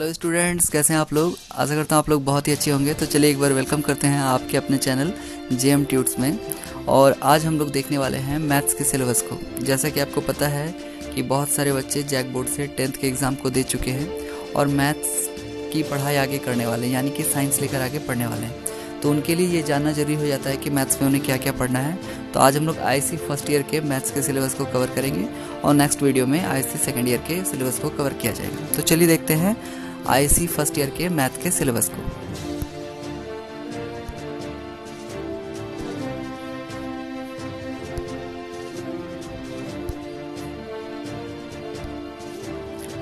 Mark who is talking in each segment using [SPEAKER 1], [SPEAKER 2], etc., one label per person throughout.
[SPEAKER 1] Hello students, कैसे हैं आप लोग। आशा करता हूँ आप लोग बहुत ही अच्छे होंगे। तो चलिए एक बार वेलकम करते हैं आपके अपने चैनल जेएम ट्यूट्स में। और आज हम लोग देखने वाले हैं मैथ्स के सिलेबस को। जैसा कि आपको पता है कि बहुत सारे बच्चे जैक बोर्ड से 10th के एग्ज़ाम को दे चुके हैं और मैथ्स की पढ़ाई आगे करने वाले हैं, यानी कि साइंस लेकर आगे पढ़ने वाले हैं। तो उनके लिए ये जानना जरूरी हो जाता है कि मैथ्स में उन्हें क्या क्या पढ़ना है। तो आज हम लोग आईसी फर्स्ट ईयर के मैथ्स के सिलेबस को कवर करेंगे और नेक्स्ट वीडियो में आईसी सेकंड ईयर के सिलेबस को कवर किया जाएगा। तो चलिए देखते हैं आईसी फर्स्ट ईयर के मैथ के सिलेबस को।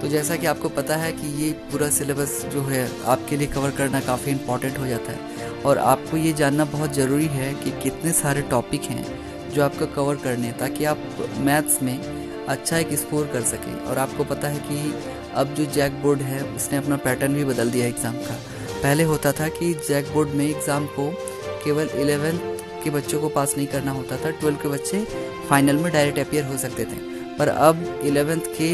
[SPEAKER 1] तो जैसा कि आपको पता है कि ये पूरा सिलेबस जो है आपके लिए कवर करना काफ़ी इम्पॉर्टेंट हो जाता है और आपको ये जानना बहुत ज़रूरी है कि कितने सारे टॉपिक हैं जो आपको कवर करने हैं, ताकि आप मैथ्स में अच्छा एक स्कोर कर सकें। और आपको पता है कि अब जो जैक बोर्ड है उसने अपना पैटर्न भी बदल दिया है एग्ज़ाम का। पहले होता था कि जैक बोर्ड में एग्ज़ाम को केवल 11th के बच्चों को पास नहीं करना होता था, 12th के बच्चे फाइनल में डायरेक्ट अपीयर हो सकते थे। पर अब 11th के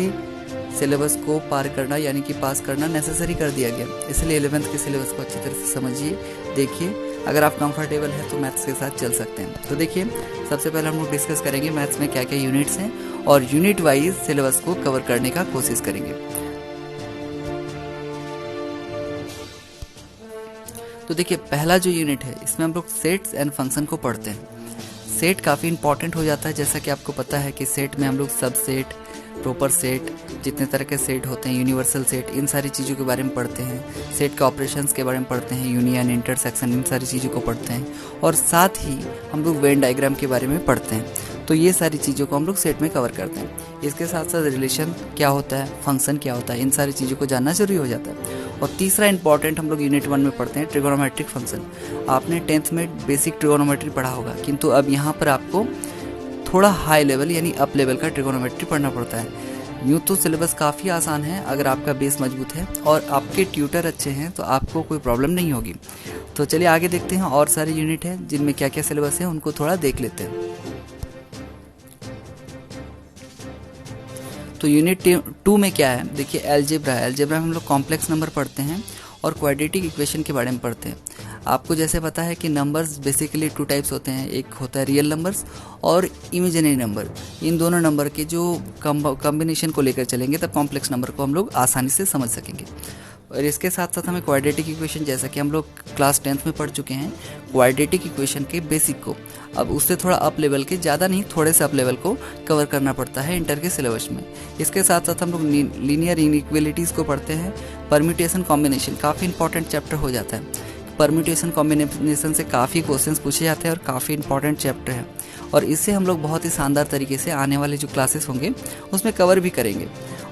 [SPEAKER 1] सिलेबस को पार करना यानी कि पास करना नेसेसरी कर दिया गया। इसलिए 11th के सिलेबस को अच्छी तरह से समझिए, देखिए। अगर आप कंफर्टेबल हैं तो मैथ्स के साथ चल सकते हैं। तो देखिए, सबसे पहले हम लोग डिस्कस करेंगे मैथ्स में क्या क्या यूनिट्स हैं और यूनिट वाइज सिलेबस को कवर करने का कोशिश करेंगे। तो देखिए, पहला जो यूनिट है इसमें हम लोग सेट्स एंड फंक्शन को पढ़ते हैं। सेट काफ़ी इंपॉर्टेंट हो जाता है। जैसा कि आपको पता है कि सेट में हम लोग सब सेट, प्रॉपर सेट, जितने तरह के सेट होते हैं, यूनिवर्सल सेट, इन सारी चीज़ों के बारे में पढ़ते हैं। सेट के ऑपरेशंस के बारे में पढ़ते हैं, यूनियन, इंटरसेक्शन, इन सारी चीज़ों को पढ़ते हैं। और साथ ही हम लोग वेन डायग्राम के बारे में पढ़ते हैं। तो ये सारी चीज़ों को हम लोग सेट में कवर करते हैं। इसके साथ साथ रिलेशन क्या होता है, फंक्शन क्या होता है, इन सारी चीज़ों को जानना जरूरी हो जाता है। और तीसरा इंपॉर्टेंट हम लोग यूनिट 1 में पढ़ते हैं ट्रिगोनोमेट्रिक फंक्शन। आपने 10th में बेसिक ट्रिगोनोमेट्री पढ़ा होगा, किंतु अब यहाँ पर आपको थोड़ा हाई लेवल यानी अप लेवल का ट्रिगोनोमेट्री पढ़ना पड़ता है। यूँ तो सिलेबस काफ़ी आसान है, अगर आपका बेस मजबूत है और आपके ट्यूटर अच्छे हैं तो आपको कोई प्रॉब्लम नहीं होगी। तो चलिए आगे देखते हैं, और सारे यूनिट हैं जिनमें क्या क्या सिलेबस है उनको थोड़ा देख लेते हैं। तो यूनिट 2 में क्या है, देखिए एलजेब्रा है। एलजेब्रा में हम लोग कॉम्प्लेक्स नंबर पढ़ते हैं और क्वाड्रेटिक इक्वेशन के बारे में पढ़ते हैं। आपको जैसे पता है कि नंबर्स बेसिकली 2 टाइप्स होते हैं, एक होता है रियल नंबर्स और इमेजिनरी नंबर। इन दोनों नंबर के जो कॉम्बिनेशन को लेकर चलेंगे तब कॉम्प्लेक्स नंबर को हम लोग आसानी से समझ सकेंगे। और इसके साथ साथ हमें क्वाड्रेटिक इक्वेशन, जैसा कि हम लोग क्लास 10th में पढ़ चुके हैं, क्वाड्रेटिक इक्वेशन के बेसिक को अब उससे थोड़ा अप लेवल के, ज़्यादा नहीं थोड़े से अप लेवल को कवर करना पड़ता है इंटर के सिलेबस में। इसके साथ साथ हम लोग लीनियर इनइक्वालिटीज़ को पढ़ते हैं। परम्यूटेशन कॉम्बिनेशन काफ़ी इंपॉर्टेंट चैप्टर हो जाता है। परम्यूटेशन कॉम्बिनेशन से काफ़ी क्वेश्चंस पूछे जाते हैं और काफ़ी इंपॉर्टेंट चैप्टर है। और इससे हम लोग बहुत ही शानदार तरीके से आने वाले जो क्लासेस होंगे उसमें कवर भी करेंगे।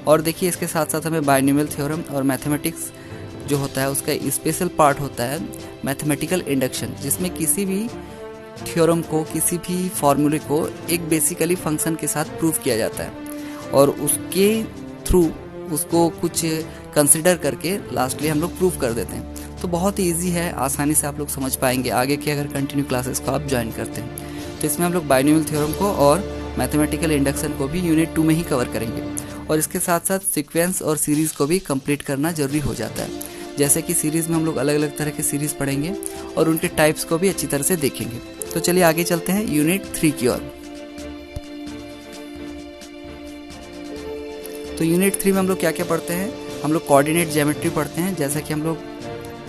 [SPEAKER 1] और देखिए, इसके साथ साथ हमें बाइनोमियल थ्योरम और मैथमेटिक्स जो होता है उसका स्पेशल पार्ट होता है मैथमेटिकल इंडक्शन, जिसमें किसी भी थ्योरम को, किसी भी फॉर्मूले को एक बेसिकली फंक्शन के साथ प्रूव किया जाता है और उसके थ्रू उसको कुछ कंसिडर करके लास्टली हम लोग प्रूव कर देते हैं। तो बहुत ही ईजी है, आसानी से आप लोग समझ पाएंगे आगे की अगर कंटिन्यू क्लासेस को आप ज्वाइन करते हैं। तो इसमें हम लोग बाइनोमियल थ्योरम को और मैथमेटिकल इंडक्शन को भी यूनिट 2 में ही कवर करेंगे। और इसके साथ साथ सीक्वेंस और सीरीज़ को भी कंप्लीट करना जरूरी हो जाता है। जैसे कि सीरीज़ में हम लोग अलग अलग तरह के सीरीज़ पढ़ेंगे और उनके टाइप्स को भी अच्छी तरह से देखेंगे। तो चलिए आगे चलते हैं यूनिट 3 की ओर। तो यूनिट 3 में हम लोग क्या क्या पढ़ते हैं, हम लोग कोऑर्डिनेट ज्योमेट्री पढ़ते हैं, जैसा कि हम लोग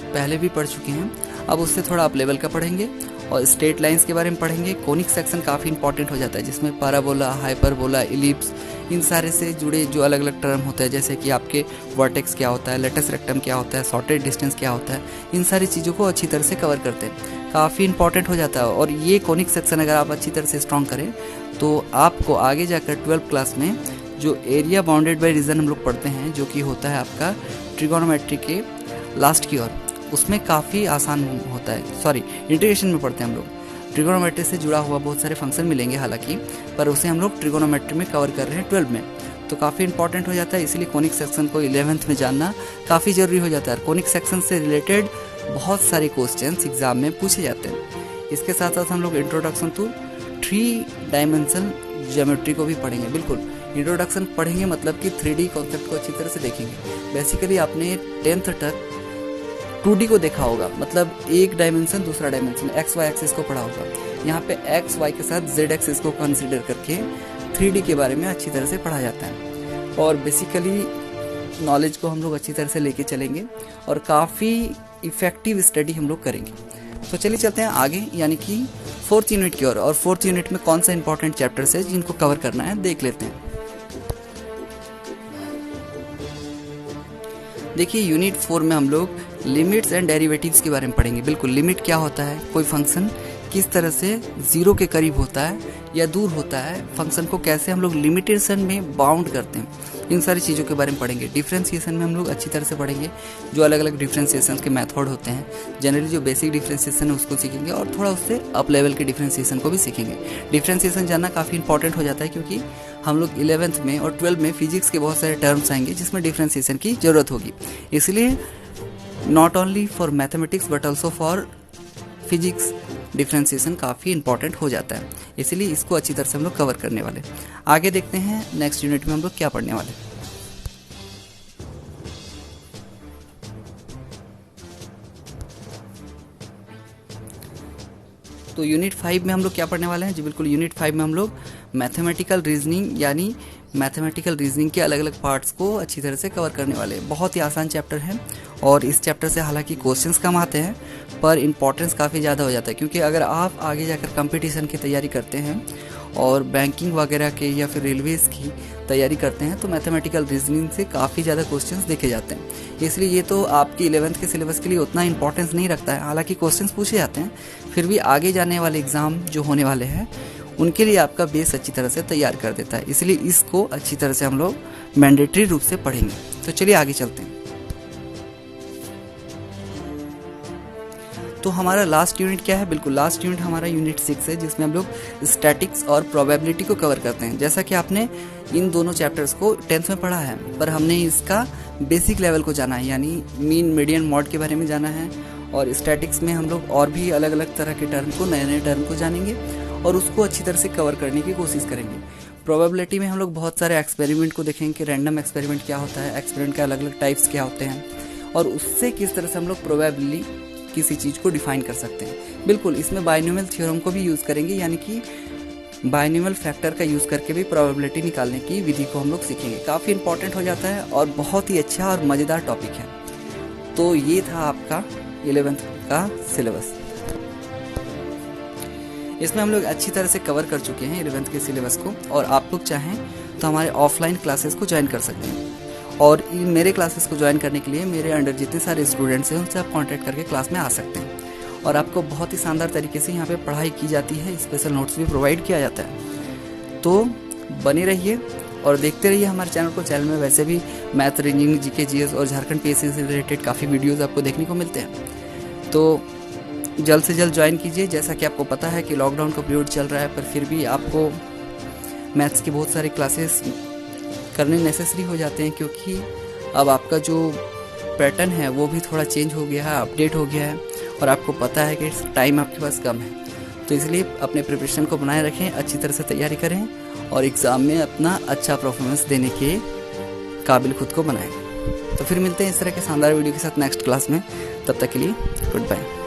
[SPEAKER 1] पहले भी पढ़ चुके हैं। अब उससे थोड़ा अप लेवल का पढ़ेंगे और स्ट्रेट लाइंस के बारे में पढ़ेंगे। कोनिक सेक्शन काफ़ी इंपॉर्टेंट हो जाता है, जिसमें पैराबोला, हाइपरबोला, इलिप्स, इन सारे से जुड़े जो अलग अलग टर्म होते हैं, जैसे कि आपके वर्टेक्स क्या होता है, लेटस रेक्टम क्या होता है, शॉर्टेड डिस्टेंस क्या होता है, इन सारी चीज़ों को अच्छी तरह से कवर करते हैं। काफ़ी इंपॉर्टेंट हो जाता है। और ये कोनिक सेक्शन अगर आप अच्छी तरह से स्ट्रॉन्ग करें तो आपको आगे जाकर 12th क्लास में जो एरिया बाउंडेड बाई रीजन हम लोग पढ़ते हैं, जो कि होता है आपका ट्रिगोनोमेट्री के लास्ट की ओर, उसमें काफ़ी आसान होता है। सॉरी, इंटीग्रेशन में पढ़ते हैं हम लोग। ट्रिगोनोमेट्री से जुड़ा हुआ बहुत सारे फंक्शन मिलेंगे हालांकि, पर उसे हम लोग ट्रिगोनोमेट्री में कवर कर रहे हैं 12 में। तो काफ़ी इंपॉर्टेंट हो जाता है, इसलिए कोनिक सेक्शन को 11th में जानना काफ़ी ज़रूरी हो जाता है। कोनिक सेक्शन से रिलेटेड बहुत सारे क्वेश्चंस एग्जाम में पूछे जाते हैं। इसके साथ साथ हम लोग इंट्रोडक्शन टू 3 डायमेंशनल ज्योमेट्री को भी पढ़ेंगे। बिल्कुल, इंट्रोडक्शन पढ़ेंगे मतलब कि 3D कॉन्सेप्ट को अच्छी तरह से देखेंगे। बेसिकली आपने 10th तक 2D को देखा होगा, मतलब एक डायमेंशन दूसरा डायमेंशन XY एक्सिस को पढ़ा होगा। यहाँ पे XY के साथ Z एक्सिस को कंसीडर करके 3D के बारे में अच्छी तरह से पढ़ा जाता है और बेसिकली नॉलेज को हम लोग अच्छी तरह से लेके चलेंगे और काफ़ी इफ़ेक्टिव स्टडी हम लोग करेंगे। तो चलिए चलते हैं आगे, यानी कि 4th यूनिट की ओर। और 4th यूनिट में कौन सा इंपॉर्टेंट चैप्टर्स है जिनको कवर करना है देख लेते हैं। देखिए यूनिट 4 में हम लोग लिमिट्स एंड डेरिवेटिव्स के बारे में पढ़ेंगे। बिल्कुल, लिमिट क्या होता है, कोई फंक्शन किस तरह से जीरो के करीब होता है या दूर होता है, फंक्शन को कैसे हम लोग लिमिटेशन में बाउंड करते हैं, इन सारी चीज़ों के बारे में पढ़ेंगे। डिफ्रेंसिएशन में हम लोग अच्छी तरह से पढ़ेंगे, जो अलग अलग डिफ्रेंसिएशन के मेथड होते हैं। जनरली जो बेसिक डिफ्रेंसिएशन है उसको सीखेंगे और थोड़ा उससे अप लेवल के डिफ्रेंसिएशन को भी सीखेंगे। डिफ्रेंसिएशन जानना काफ़ी इंपॉर्टेंट हो जाता है क्योंकि हम लोग 11th में और 12th में फिजिक्स के बहुत सारे टर्म्स आएंगे जिसमें डिफ्रेंसिएशन की ज़रूरत होगी। इसलिए not only for mathematics but also for physics differentiation काफ़ी इंपॉर्टेंट हो जाता है, इसलिए इसको अच्छी तरह से हम लोग कवर करने वाले। आगे देखते हैं नेक्स्ट यूनिट में हम लोग क्या पढ़ने वाले। तो यूनिट 5 में हम लोग क्या पढ़ने वाले हैं जी, बिल्कुल यूनिट 5 में हम लोग मैथमेटिकल रीजनिंग यानी मैथमेटिकल रीजनिंग के अलग अलग पार्ट्स को अच्छी तरह से कवर करने वाले हैं। बहुत ही आसान चैप्टर है और इस चैप्टर से हालांकि क्वेश्चंस कम आते हैं पर इम्पोर्टेंस काफ़ी ज़्यादा हो जाता है, क्योंकि अगर आप आगे जाकर कंपटीशन की तैयारी करते हैं और बैंकिंग वगैरह के या फिर रेलवेज़ की तैयारी करते हैं तो मैथमेटिकल रीजनिंग से काफ़ी ज़्यादा क्वेश्चंस देखे जाते हैं। इसलिए ये तो आपकी 11th के सिलेबस के लिए उतना इंपॉर्टेंस नहीं रखता है, हालांकि क्वेश्चंस पूछे जाते हैं, फिर भी आगे जाने वाले एग्ज़ाम जो होने वाले हैं उनके लिए आपका बेस अच्छी तरह से तैयार कर देता है। इसलिए इसको अच्छी तरह से हम लोग मैंडेटरी रूप से पढ़ेंगे। तो चलिए आगे चलते हैं। तो हमारा लास्ट यूनिट क्या है, बिल्कुल लास्ट यूनिट हमारा यूनिट 6 है जिसमें हम लोग स्टैटिक्स और प्रोबेबिलिटी को कवर करते हैं। जैसा कि आपने इन दोनों चैप्टर्स को 10th में पढ़ा है, पर हमने इसका बेसिक लेवल को जाना है, यानी मीन मीडियन मॉड के बारे में जाना है। और स्टैटिक्स में हम लोग और भी अलग अलग तरह के टर्म को, नए नए टर्म को जानेंगे और उसको अच्छी तरह से कवर करने की कोशिश करेंगे। प्रोबेबिलिटी में हम लोग बहुत सारे एक्सपेरिमेंट को देखेंगे कि रैंडम एक्सपेरिमेंट क्या होता है, एक्सपेरिमेंट के अलग अलग टाइप्स क्या होते हैं और उससे किस तरह से हम लोग प्रोबेबली किसी चीज़ को डिफाइन कर सकते हैं। बिल्कुल, इसमें बाइनोमियल थ्योरम को भी यूज़ करेंगे, यानी कि बाइनोमियल फैक्टर का यूज़ करके भी प्रोबेबिलिटी निकालने की विधि को हम लोग सीखेंगे। काफ़ी इंपॉर्टेंट हो जाता है और बहुत ही अच्छा और मज़ेदार टॉपिक है। तो ये था आपका 11th का सिलेबस। इसमें हम लोग अच्छी तरह से कवर कर चुके हैं 11th के सिलेबस को, और आप लोग चाहें तो हमारे ऑफलाइन क्लासेस को ज्वाइन कर सकते हैं। और मेरे क्लासेस को ज्वाइन करने के लिए मेरे अंडर जितने सारे स्टूडेंट्स हैं उनसे आप कांटेक्ट करके क्लास में आ सकते हैं और आपको बहुत ही शानदार तरीके से यहाँ पे पढ़ाई की जाती है, स्पेशल नोट्स भी प्रोवाइड किया जाता है। तो बने रहिए और देखते रहिए हमारे चैनल को। चैनल में वैसे भी मैथ, रीजनिंग, जीके, जीएस और झारखंड पीएससी से रिलेटेड काफ़ी वीडियोज़ आपको देखने को मिलते हैं। तो जल्द से जल्द ज्वाइन कीजिए। जैसा कि आपको पता है कि लॉकडाउन का पीरियड चल रहा है, पर फिर भी आपको मैथ्स की बहुत सारी क्लासेस करने नेसेसरी हो जाते हैं, क्योंकि अब आपका जो पैटर्न है वो भी थोड़ा चेंज हो गया है, अपडेट हो गया है और आपको पता है कि टाइम आपके पास कम है। तो इसलिए अपने प्रिपरेशन को बनाए रखें, अच्छी तरह से तैयारी करें और एग्ज़ाम में अपना अच्छा परफॉर्मेंस देने के काबिल खुद को बनाएं। तो फिर मिलते हैं इस तरह के शानदार वीडियो के साथ नेक्स्ट क्लास में। तब तक के लिए गुड बाय।